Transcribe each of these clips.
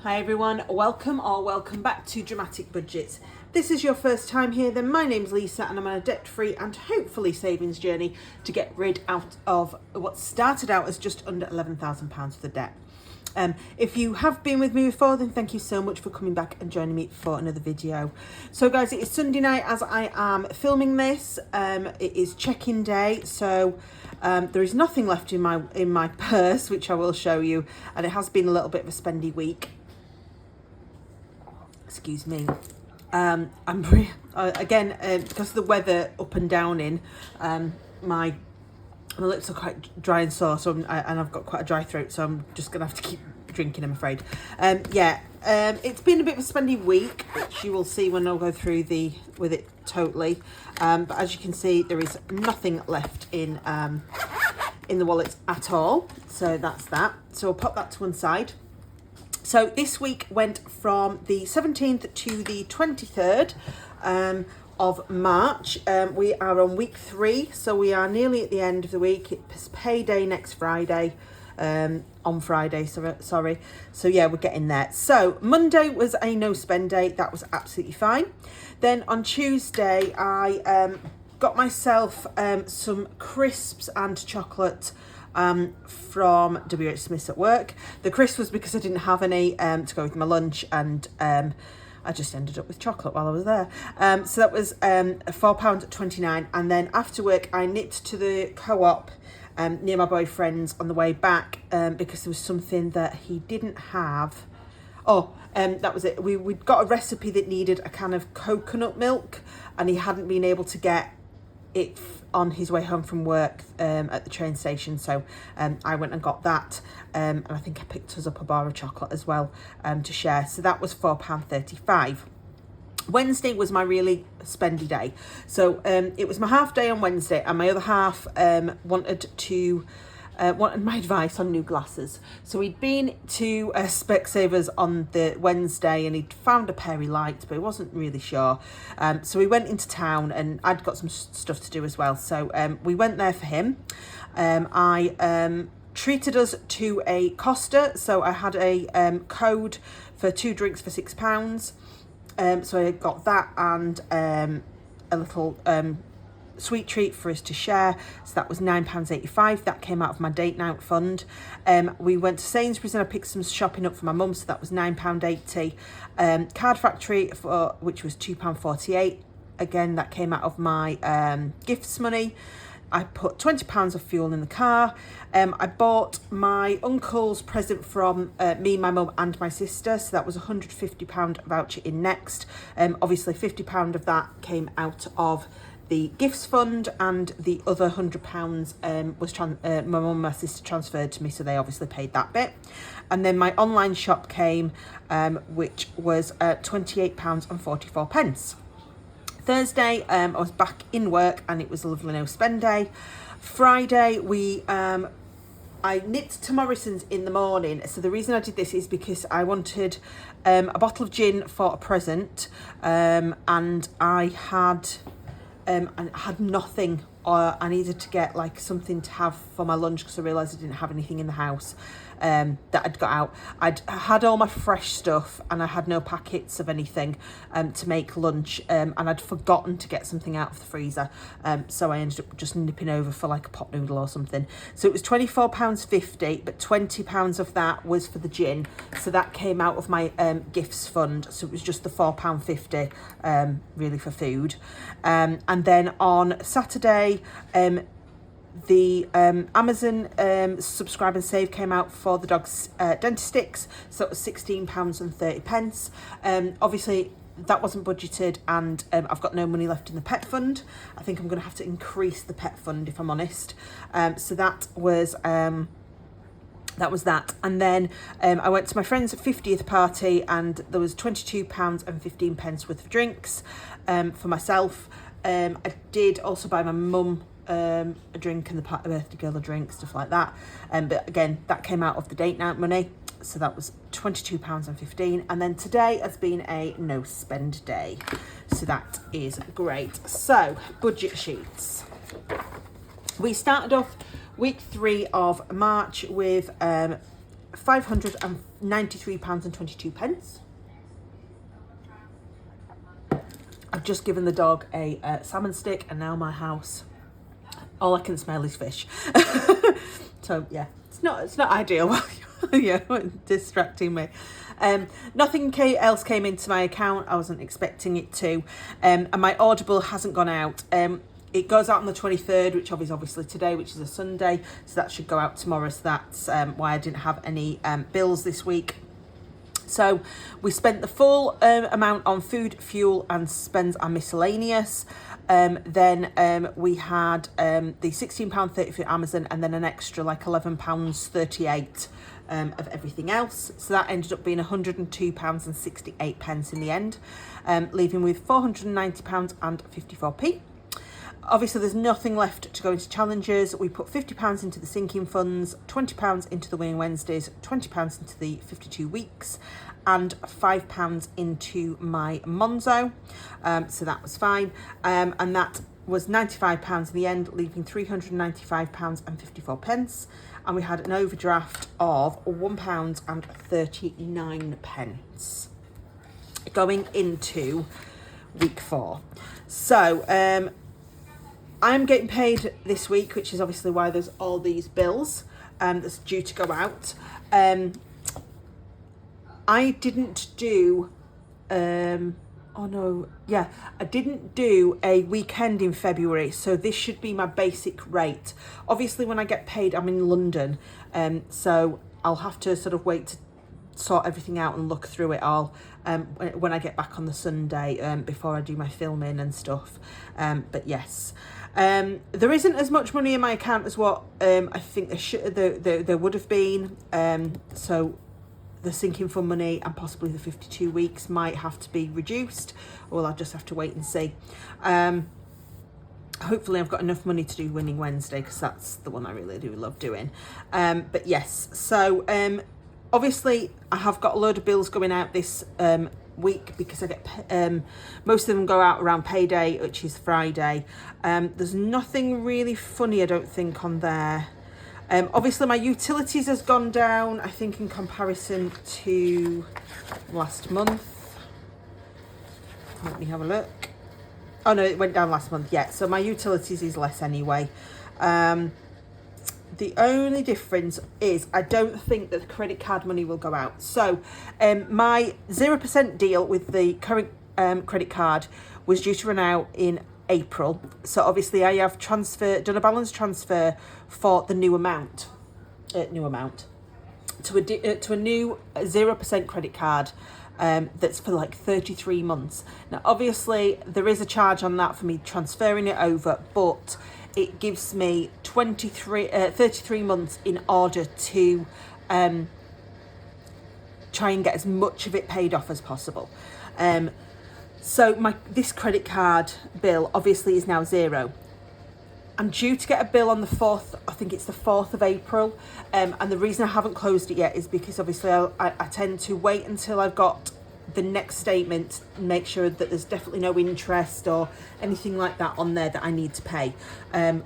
Hi everyone, welcome back to Dramatic Budgets. This is your first time here, then my name's Lisa and I'm on a debt-free and hopefully savings journey to get rid out of what started out as just under £11,000 of the debt. If you have been with me before, then thank you so much for coming back and joining me for another video. So guys, it is Sunday night as I am filming this. It is check-in day, so there is nothing left in my purse, which I will show you, and it has been a little bit of a spendy week. Excuse me. Again, because of the weather up and down in, my lips are quite dry and sore, so and I've got quite a dry throat, so I'm just gonna have to keep drinking, I'm afraid. It's been a bit of a spendy week, which you will see when I'll go through with it totally. But as you can see, there is nothing left in the wallet at all. So that's that. So I'll pop that to one side. So this week went from the 17th to the 23rd of March. We are on week 3, so we are nearly at the end of the week. It's payday next Friday, on Friday, sorry. So yeah, we're getting there. So Monday was a no spend day. That was absolutely fine. Then on Tuesday, I got myself some crisps and chocolate from WH Smith's at work. The crisp was because I didn't have any to go with my lunch, and I just ended up with chocolate while I was there. So that was £4.29, and then after work I nipped to the Co-op near my boyfriend's on the way back because there was something that he didn't have. That was it. We'd got a recipe that needed a can of coconut milk, and he hadn't been able to get it on his way home from work at the train station, so I went and got that, and I think I picked us up a bar of chocolate as well to share. So that was £4.35. Wednesday was my really spendy day. So it was my half day on Wednesday, and my other half wanted my advice on new glasses. So he'd been to Specsavers on the Wednesday and he'd found a pair he liked, but he wasn't really sure. So we went into town, and I'd got some stuff to do as well. So we went there for him. I treated us to a Costa. So I had a code for 2 drinks for £6. So I got that and a little sweet treat for us to share. So that was £9.85. That came out of my date night fund. We went to Sainsbury's and I picked some shopping up for my mum, so that was £9.80. Card Factory, which was £2.48. Again, that came out of my gifts money. I put £20 of fuel in the car. I bought my uncle's present from me, my mum and my sister. So that was a £150 voucher in Next. Obviously £50 of that came out of the gifts fund, and the other £100 was my mum and my sister transferred to me, so they obviously paid that bit. And then my online shop came, which was £28.44. Thursday, I was back in work, and it was a lovely no spend day. Friday, I nipped to Morrison's in the morning. So the reason I did this is because I wanted a bottle of gin for a present, and I had nothing. I needed to get like something to have for my lunch because I realised I didn't have anything in the house that I'd got out. I'd had all my fresh stuff and I had no packets of anything to make lunch, and I'd forgotten to get something out of the freezer, so I ended up just nipping over for like a pot noodle or something. So it was £24.50, but £20 of that was for the gin, so that came out of my gifts fund, so it was just the £4.50 really for food. And then on Saturday, the Amazon subscribe and save came out for the dog's dentist, so it was £16.30. Obviously that wasn't budgeted, and I've got no money left in the pet fund. I think I'm going to have to increase the pet fund if I'm honest. So that was that. And then I went to my friend's 50th party, and there was £22.15 worth of drinks for myself. I did also buy my mum a drink and the birthday girl a drink, stuff like that. But again, that came out of the date night money. So that was £22.15. And then today has been a no spend day. So that is great. So budget sheets. We started off week 3 of March with £593.22. I've just given the dog a salmon stick, and now my house, all I can smell is fish. So yeah, it's not ideal. Yeah, distracting me. Nothing else came into my account. I wasn't expecting it to, and my Audible hasn't gone out. It goes out on the 23rd, which is obviously today, which is a Sunday, so that should go out tomorrow. So that's why I didn't have any bills this week. So we spent the full amount on food, fuel and spends and miscellaneous. Then we had the £16.30 for Amazon, and then an extra like £11.38 of everything else. So that ended up being £102.68 in the end, leaving with £490.54. Obviously, there's nothing left to go into challenges. We put £50 into the sinking funds, £20 into the Winning Wednesdays, £20 into the 52 weeks, and £5 into my Monzo. So that was fine. And that was £95 in the end, leaving £395.54. And we had an overdraft of £1.39 going into week 4. So, I'm getting paid this week, which is obviously why there's all these bills that's due to go out. I didn't do, I didn't do a weekend in February, so this should be my basic rate. Obviously, when I get paid, I'm in London, so I'll have to sort of wait to sort everything out and look through it all when I get back on the Sunday before I do my filming and stuff. But yes, there isn't as much money in my account as what I think there would have been. So the sinking fund money and possibly the 52 weeks might have to be reduced. Well, I'll just have to wait and see. Hopefully I've got enough money to do Winning Wednesday, because that's the one I really do love doing. But yes, so obviously I have got a load of bills going out this week, because I get most of them go out around payday, which is Friday. There's nothing really funny, I don't think, on there. Obviously my utilities has gone down, I think, in comparison to last month. Let me have a look. Oh no, it went down last month. Yeah, so my utilities is less anyway. The only difference is I don't think that the credit card money will go out. So my 0% deal with the current credit card was due to run out in April. So obviously I have done a balance transfer for the new amount to a new 0% credit card that's for like 33 months. Now obviously there is a charge on that for me transferring it over, but it gives me 33 months in order to try and get as much of it paid off as possible. So this credit card bill obviously is now 0. I'm due to get a bill on the 4th, I think it's the 4th of April. And the reason I haven't closed it yet is because obviously I tend to wait until I've got the next statement, make sure that there's definitely no interest or anything like that on there that I need to pay. I'm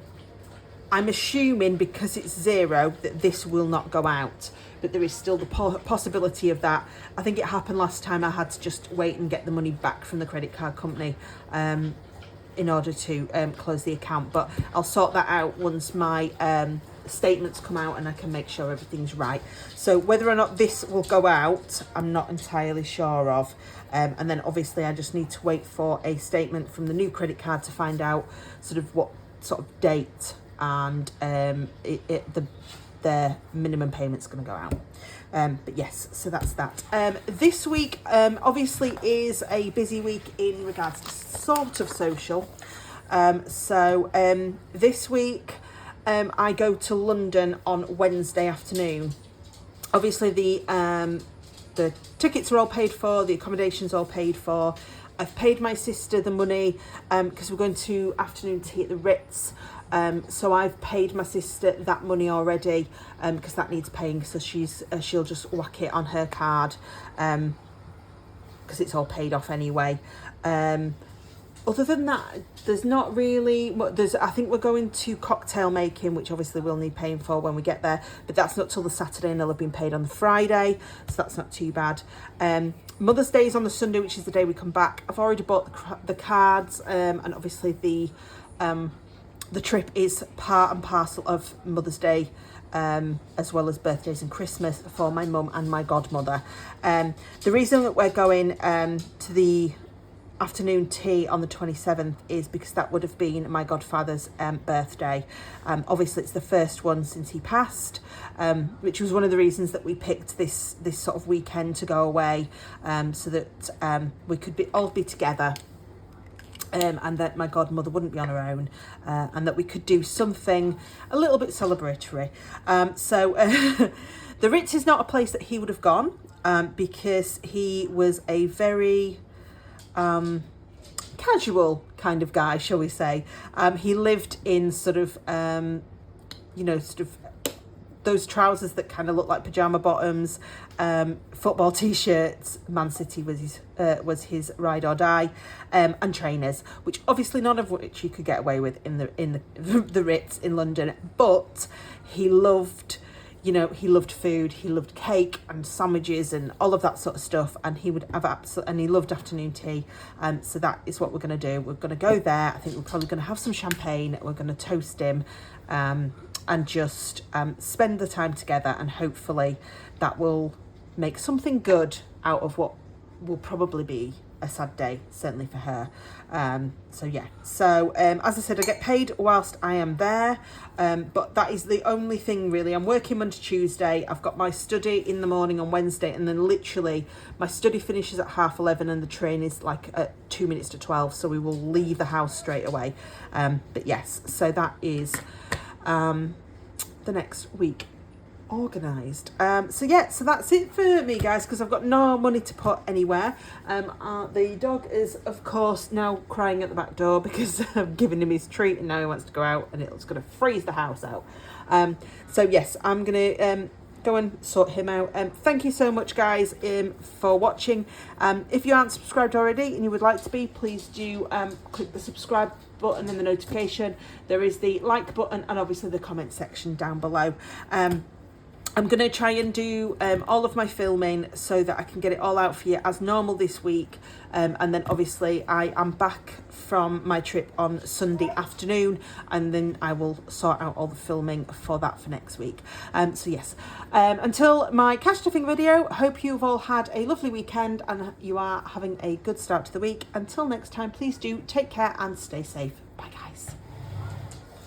assuming because it's 0 that this will not go out, but there is still the possibility of that. I think it happened last time. I had to just wait and get the money back from the credit card company in order to close the account, but I'll sort that out once my statements come out and I can make sure everything's right. So whether or not this will go out, I'm not entirely sure of. And then obviously I just need to wait for a statement from the new credit card to find out sort of what sort of date and the minimum payment's going to go out. But yes, so that's that. This week obviously is a busy week in regards to sort of social. This week I go to London on Wednesday afternoon. Obviously the tickets are all paid for, the accommodation's all paid for. I've paid my sister the money because we're going to afternoon tea at the Ritz. So I've paid my sister that money already because that needs paying. So she'll just whack it on her card because it's all paid off anyway. other than that, there's not really. I think we're going to cocktail making, which obviously we'll need paying for when we get there. But that's not till the Saturday, and they'll have been paid on the Friday, so that's not too bad. Mother's Day is on the Sunday, which is the day we come back. I've already bought the cards, and obviously the trip is part and parcel of Mother's Day, as well as birthdays and Christmas for my mum and my godmother. The reason that we're going to the afternoon tea on the 27th is because that would have been my godfather's birthday. Obviously it's the first one since he passed, which was one of the reasons that we picked this sort of weekend to go away, so that we could all be together, and that my godmother wouldn't be on her own, and that we could do something a little bit celebratory. So the Ritz is not a place that he would have gone, because he was a very casual kind of guy, shall we say. He lived in sort of those trousers that kind of look like pajama bottoms, football t-shirts. Man City was his ride or die, and trainers, which obviously none of which you could get away with in the Ritz in London. But he loved, he loved food, he loved cake and sandwiches and all of that sort of stuff, and he would have and he loved afternoon tea. So that is what we're going to do. We're going to go there. I think we're probably going to have some champagne. We're going to toast him, and just spend the time together, and hopefully that will make something good out of what will probably be a sad day, certainly for her. So yeah, so as I said, I get paid whilst I am there, but that is the only thing really. I'm working Monday, Tuesday. I've got my study in the morning on Wednesday, and then literally my study finishes at 11:30 and the train is like at 2 minutes to 12, so we will leave the house straight away. But yes, so that is the next week organised. So yeah, so that's it for me, guys, because I've got no money to put anywhere. The dog is of course now crying at the back door because I've given him his treat and now he wants to go out, and it's going to freeze the house out. So yes, I'm gonna go and sort him out. Thank you so much, guys, for watching. If you aren't subscribed already and you would like to be, please do click the subscribe button and the notification. There is the like button and obviously the comment section down below. I'm going to try and do all of my filming so that I can get it all out for you as normal this week. And then obviously I am back from my trip on Sunday afternoon, and then I will sort out all the filming for that for next week. So yes, until my cash stuffing video, hope you've all had a lovely weekend and you are having a good start to the week. Until next time, please do take care and stay safe. Bye, guys.